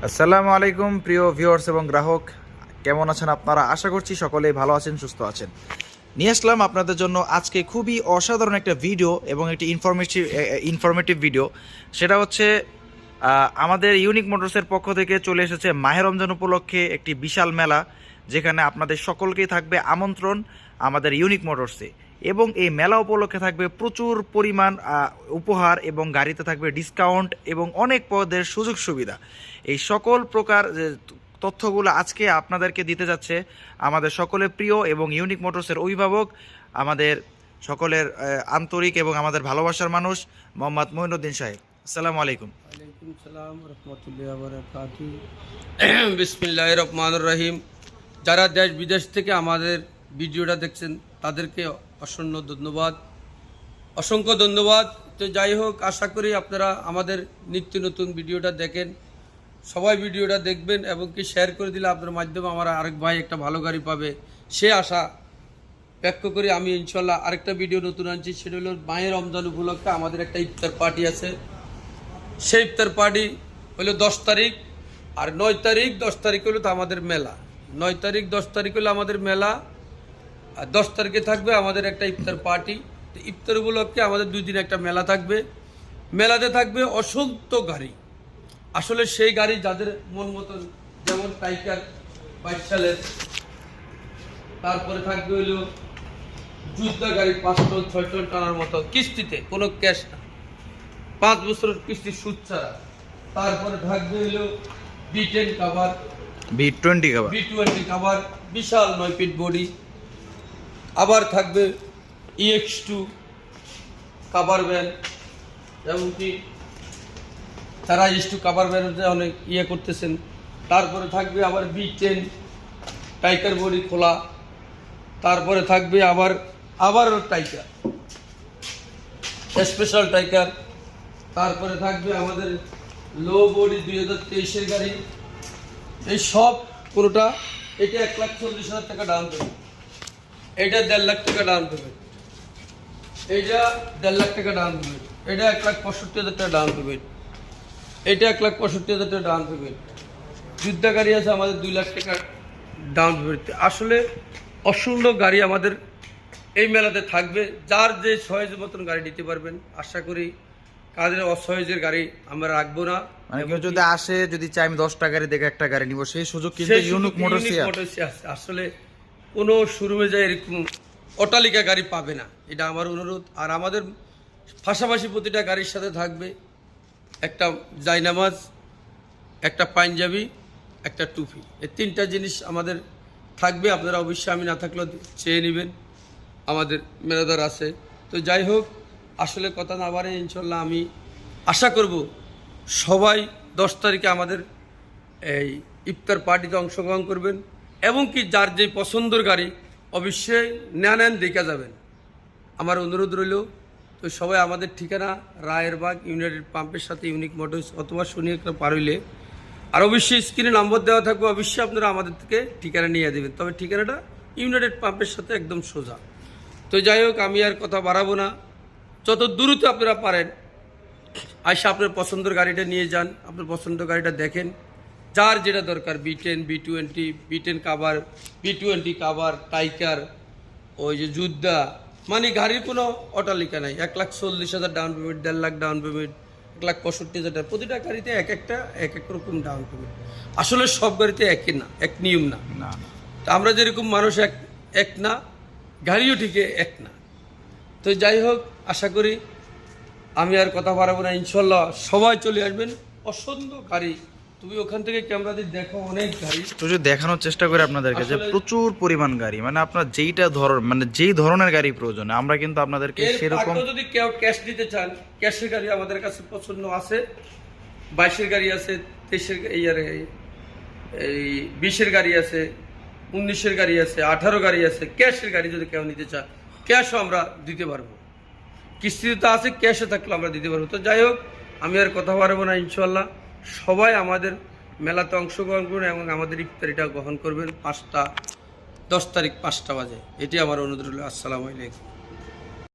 আসসালামু আলাইকুম প্রিয় ভিউয়ার্স এবং গ্রাহক, কেমন আছেন আপনারা? আশা করছি সকলেই ভালো আছেন, সুস্থ আছেন। নিয়ে আসলাম আপনাদের জন্য আজকে খুবই অসাধারণ একটা ভিডিও এবং একটি ইনফরমেটিভ ভিডিও। সেটা হচ্ছে আমাদের ইউনিক মোটরসের পক্ষ থেকে চলে এসেছে মাহে রমজান উপলক্ষে একটি বিশাল মেলা, যেখানে আপনাদের সকলকেই থাকবে আমন্ত্রণ আমাদের ইউনিক মোটরসে। এবং এই মেলা উপলক্ষে থাকবে প্রচুর পরিমাণ উপহার এবং গাড়িতে থাকবে ডিসকাউন্ট এবং অনেক পদের সুযোগ সুবিধা। এই সকল প্রকার তথ্যগুলো আজকে আপনাদেরকে দিতে যাচ্ছে আমাদের সকলের প্রিয় এবং ইউনিক মোটরসের অভিভাবক, আমাদের সকলের আন্তরিক এবং আমাদের ভালোবাসার মানুষ মোহাম্মদ মঈনুদ্দিন সাহেব। আসসালামু আলাইকুম। ওয়ালাইকুম সালাম রহমতুল্লাহ বারাকাতু। বিসমিল্লাহির রহমানির রহিম। যারা দেশ বিদেশ থেকে আমাদের ভিডিওটা দেখছেন তাদেরকে অসংখ্য ধন্যবাদ। তো যাই হোক, আশা করি আপনারা আমাদের নিত্য নতুন ভিডিওটা দেখেন, সবাই ভিডিওটা দেখবেন এবং কি শেয়ার করে দিলে আপনার মাধ্যমে আমার আরেক ভাই একটা ভালো গাড়ি পাবে, সে আশা ব্যক্ত করি। আমি ইনশাল্লাহ আরেকটা ভিডিও নতুন আনছি, সেটা হলো মাহে রমজান উপলক্ষে আমাদের একটা ইফতার পার্টি আছে। সেই ইফতার পার্টি হলো 10 তারিখ আর 9 তারিখ। 10 তারিখ হলো তো আমাদের মেলা, 9 তারিখ 10 তারিখ হলো আমাদের মেলা, আর 10 তারিখে থাকবে আমাদের একটা ইফতার পার্টি। ইফতার উপলক্ষে আমাদের 2 দিন একটা মেলা থাকবে। মেলাতে থাকবে অসংখ্য গাড়ি, আসলে সেই গাড়ি যাদের মন মতন, যেমন টাইগার 22 সালের, তারপরে থাকবে হইলো যুদ্ধা গাড়ি 5 টন 6 টন টানার মতো কিস্তিতে, কোনো ক্যাশ না, 5 বছরের কিস্তি সুদ ছাড়া। তারপরে থাকবে হইলো B10 কাভার, B20 কাভার, বিশাল 9 ফিট বডি। আবার থাকবে EX2 কাভার ভ্যান, এমনকি তারা EX2 কাভার ভ্যানতে অনেক করতেছেন। তারপরে থাকবে আবার B10 টাইগার বডি খোলা। তারপরে থাকবে আবার টাইগার স্পেশাল টাইগার। তারপরে থাকবে আমাদের লো বডি 2023-এর গাড়ি। এই সব পুরোটা, এটা 1,40,000 টাকা ডাউন পেমেন্ট, এটা 1.5 লাখ টাকা ডাউন পেমেন্ট, এইটা 1.5 লাখ টাকা ডাউন পেমেন্ট, এটা 1,65,000 টাকা ডাউন পেমেন্ট, এটা 1,65,000 টাকা ডাউন পেমেন্ট। যুদ্ধা গাড়ি আছে আমাদের 2 লাখ টাকা ডাউন পেমেন্ট। আসলে অসংখ্য গাড়ি আমাদের এই মেলাতে থাকবে, যার যে সহজের মতন গাড়ি নিতে পারবেন। আশা করি কাদের অসহজের গাড়ি আমরা রাখবো না। মানে কেউ যদি আসে, যদি চাই আমি 10টা গাড়ি দেখে একটা গাড়ি নিব, সেই সুযোগ কিন্তু ইউনিক মোটরসে আছে। আসলে কোনো শোরুমে যায় এরকম অট্টালিকা গাড়ি পাবে না, এটা আমার অনুরোধ। আর আমাদের পাশাপাশি প্রতিটা গাড়ির সাথে থাকবে একটা জায়নামাজ, একটা পাঞ্জাবি, একটা টুপি। এই 3টা জিনিস আমাদের থাকবে। আপনারা অবশ্যই, আমি না থাকলেও চেয়ে নেবেন, আমাদের মেলাদার আছে। তো যাই হোক, আসলে কথা না বাড়ে, ইনশাল্লাহ আমি আশা করব সবাই 10 তারিখে আমাদের এই ইফতার পার্টিতে অংশগ্রহণ করবেন এবং কি যার যে পছন্দের গাড়ি অবশ্যই নেন দেখা যাবেন, আমার অনুরোধ রইল। তো সবাই আমাদের ঠিকানা রায়েরবাগ ইউনাইটেড পাম্পের সাথে ইউনিক মোটরস, অথবা শনিয়াকড়া পার হইলে, আর অবশ্যই স্ক্রিনে নাম্বার দেওয়া থাকবে, অবশ্যই আপনারা আমাদের থেকে ঠিকানা নিয়ে দেবেন। তবে ঠিকানাটা ইউনাইটেড পাম্পের সাথে একদম সোজা। তো যাই হোক, আমি আর কথা বাড়াবো না, যত দ্রুত আপনারা পারেন আইসা আপনার পছন্দের গাড়িটা নিয়ে যান, আপনার পছন্দের গাড়িটা দেখেন, যার যেটা দরকার, B10 B20 cover, B20 cover, tiger, ওই যে যুদ্ধা, মানে গাড়ির কোনো অট্টালিকা নাই। 1,40,000 down payment, 1.5 lakh down payment, 1,65,000। প্রতিটা গাড়িতে এক এক রকম ডাউন পেমেন্ট। আসলে সব গাড়িতে একই না, এক নিয়ম না। তা আমরা যেরকম মানুষ এক না, গাড়িও ঠিক এক না। তো যাই হোক, আশা করি আমি আর কথা বাড়াবো না, ইনশাল্লাহ সবাই চলে আসবেন। অসংখ্য গাড়ি, তুমি ওখান থেকে ক্যামেরা দিয়ে দেখো, অনেক গাড়ি যদি দেখানোর চেষ্টা করি আপনাদেরকে যে প্রচুর পরিমাণ গাড়ি, মানে আপনার যেই ধরনের গাড়ি প্রয়োজন আমরা কিন্তু আপনাদেরকে সেরকম। যদি কেউ ক্যাশ দিতে চান, ক্যাশের গাড়ি আমাদের কাছে পছন্দ আছে। 22-এর গাড়ি আছে, 23-এর এই 20-এর গাড়ি আছে, 19-এর গাড়ি আছে, 18 গাড়ি আছে। ক্যাশের গাড়ি যদি কেউ নিতে চান, ক্যাশও আমরা দিতে পারবো। কিস্তিতে তো আছে, ক্যাশে থাকলে আমরা দিতে পারবো। তো যাই হোক, আমি আর কথা বাড়াবো না, ইনশাল্লাহ সবাই আমাদের মেলাতে অংশগ্রহণ করুন এবং আমাদের ইফতারিটা গ্রহণ করবেন 10 তারিখ 5টা বাজে। এটি আমার অনুরোধ রইল। আসসালামু আলাইকুম।